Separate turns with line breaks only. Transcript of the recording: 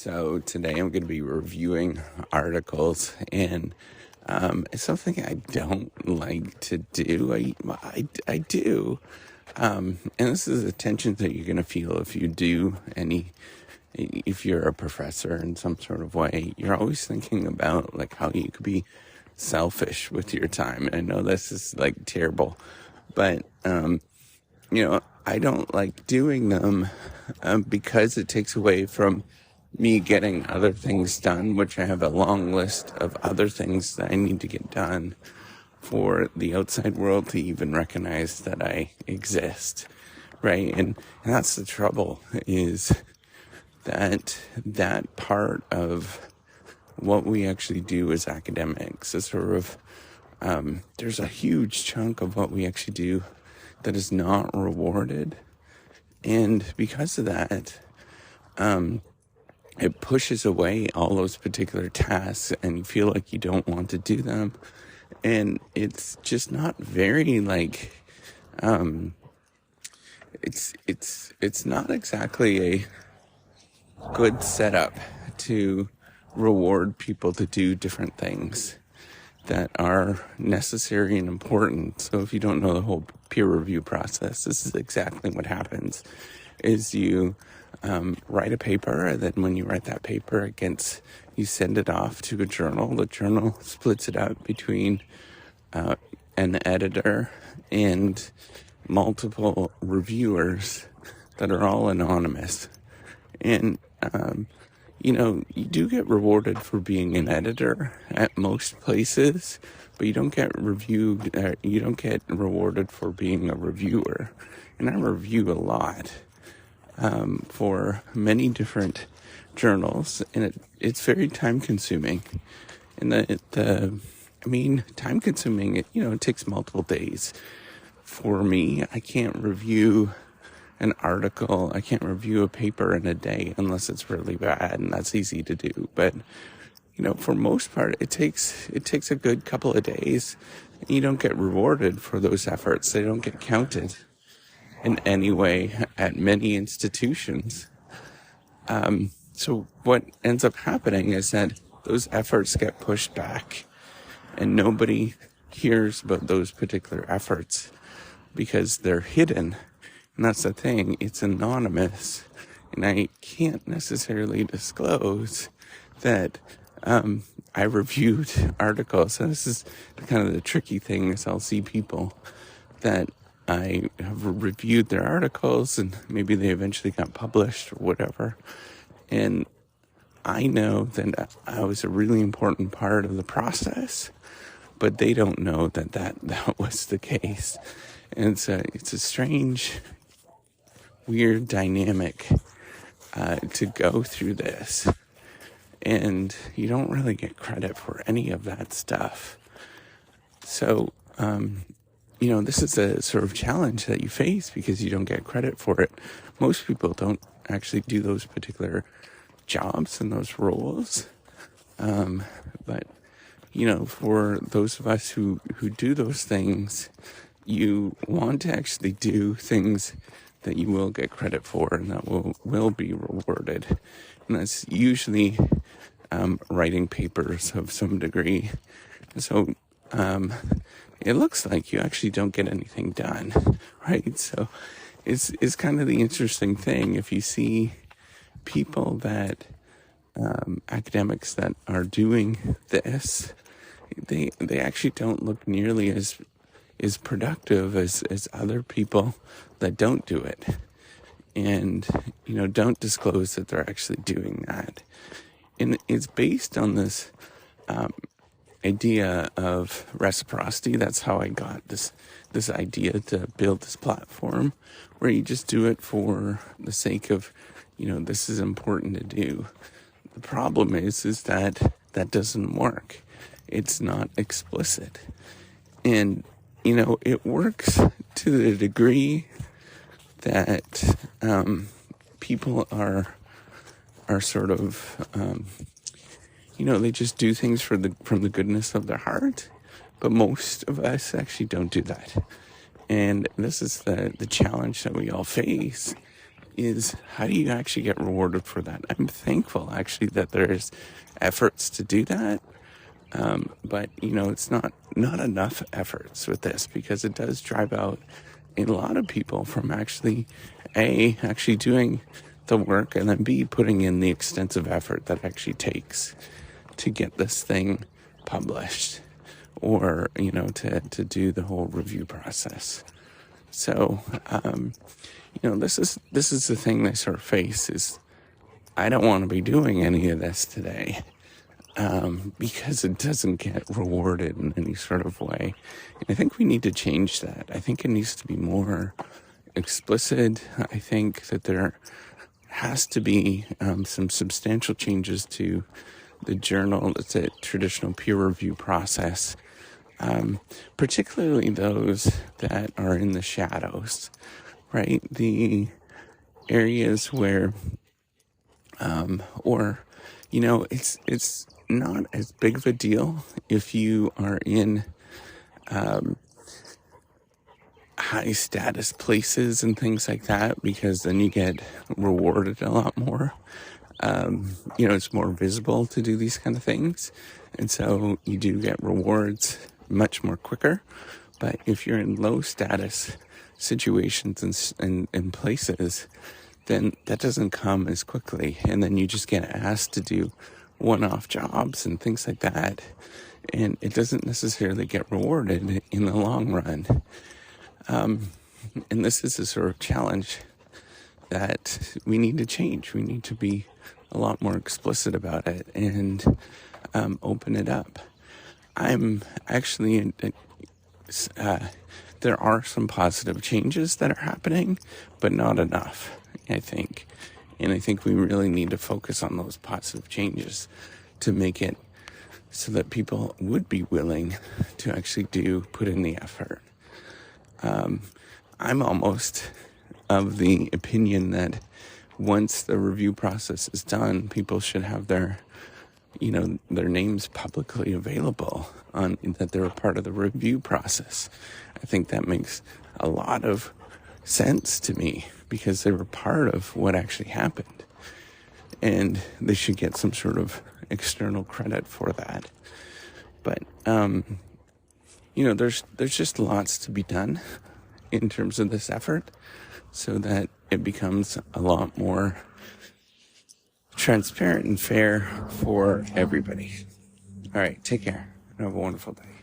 So today I'm going to be reviewing articles, and it's something I don't like to do. I do, and this is a tension that you're going to feel if you do if you're a professor in some sort of way. You're always thinking about like how you could be selfish with your time. And I know this is like terrible, but I don't like doing them because it takes away from me getting other things done, which I have a long list of other things that I need to get done for the outside world to even recognize that I exist, right? And that's the trouble, is that part of what we actually do as academics is sort of, there's a huge chunk of what we actually do that is not rewarded. And because of that, it pushes away all those particular tasks, and you feel like you don't want to do them. And it's just not very it's not exactly a good setup to reward people to do different things that are necessary and important. So if you don't know the whole peer review process, this is exactly what happens. Is you write a paper, and then when you write that paper, you send it off to a journal. The journal splits it up between an editor and multiple reviewers that are all anonymous. And you do get rewarded for being an editor at most places, but you don't get rewarded for being a reviewer. And I review a lot for many different journals, and it's very time consuming. And time consuming, it takes multiple days. For me, I can't review an article, I can't review a paper in a day unless it's really bad, and that's easy to do. But for most part, it takes a good couple of days. You don't get rewarded for those efforts. They don't get counted in any way at many institutions. So what ends up happening is that those efforts get pushed back, and nobody hears about those particular efforts because they're hidden. And that's the thing, it's anonymous, and I can't necessarily disclose that I reviewed articles. And this is kind of the tricky thing, is I'll see people that I have reviewed their articles, and maybe they eventually got published or whatever. And I know that I was a really important part of the process, but they don't know that was the case. And it's a strange, weird dynamic to go through this. And you don't really get credit for any of that stuff. So, this is a sort of challenge that you face because you don't get credit for it. Most people don't actually do those particular jobs and those roles. But, for those of us who do those things, you want to actually do things that you will get credit for and that will be rewarded. And that's usually writing papers of some degree. So it looks like you actually don't get anything done, right? So it's kind of the interesting thing. If you see people that academics that are doing this, they actually don't look nearly as productive as other people that don't do it, and don't disclose that they're actually doing that. And it's based on this idea of reciprocity. That's how I got this idea to build this platform, where you just do it for the sake of this is important to do. The problem is that doesn't work. It's not explicit, and it works to the degree that people are sort of they just do things from the goodness of their heart, but most of us actually don't do that. And this is the challenge that we all face, is how do you actually get rewarded for that? I'm thankful actually that there's efforts to do that. But it's not enough efforts with this, because it does drive out a lot of people from actually doing the work, and then B, putting in the extensive effort that actually takes to get this thing published, or to do the whole review process. So this is the thing they sort of face is, I don't want to be doing any of this today, because it doesn't get rewarded in any sort of way. And I think we need to change that. I think it needs to be more explicit. I think that there has to be some substantial changes to the journal, the traditional peer review process, particularly those that are in the shadows, right? The areas where, it's not as big of a deal if you are in high status places and things like that, because then you get rewarded a lot more. It's more visible to do these kind of things, and so you do get rewards much more quicker. But if you're in low status situations and places, then that doesn't come as quickly, and then you just get asked to do one-off jobs and things like that, and it doesn't necessarily get rewarded in the long run. And this is a sort of challenge that we need to change. We need to be a lot more explicit about it and open it up. I'm actually there are some positive changes that are happening, but not enough, I think. And I think we really need to focus on those positive changes to make it so that people would be willing to actually put in the effort. I'm almost of the opinion that once the review process is done, people should have their names publicly available on that they're a part of the review process. I think that makes a lot of sense to me, because they were part of what actually happened, and they should get some sort of external credit for that. But there's just lots to be done in terms of this effort, so that it becomes a lot more transparent and fair for everybody. All right, take care and have a wonderful day.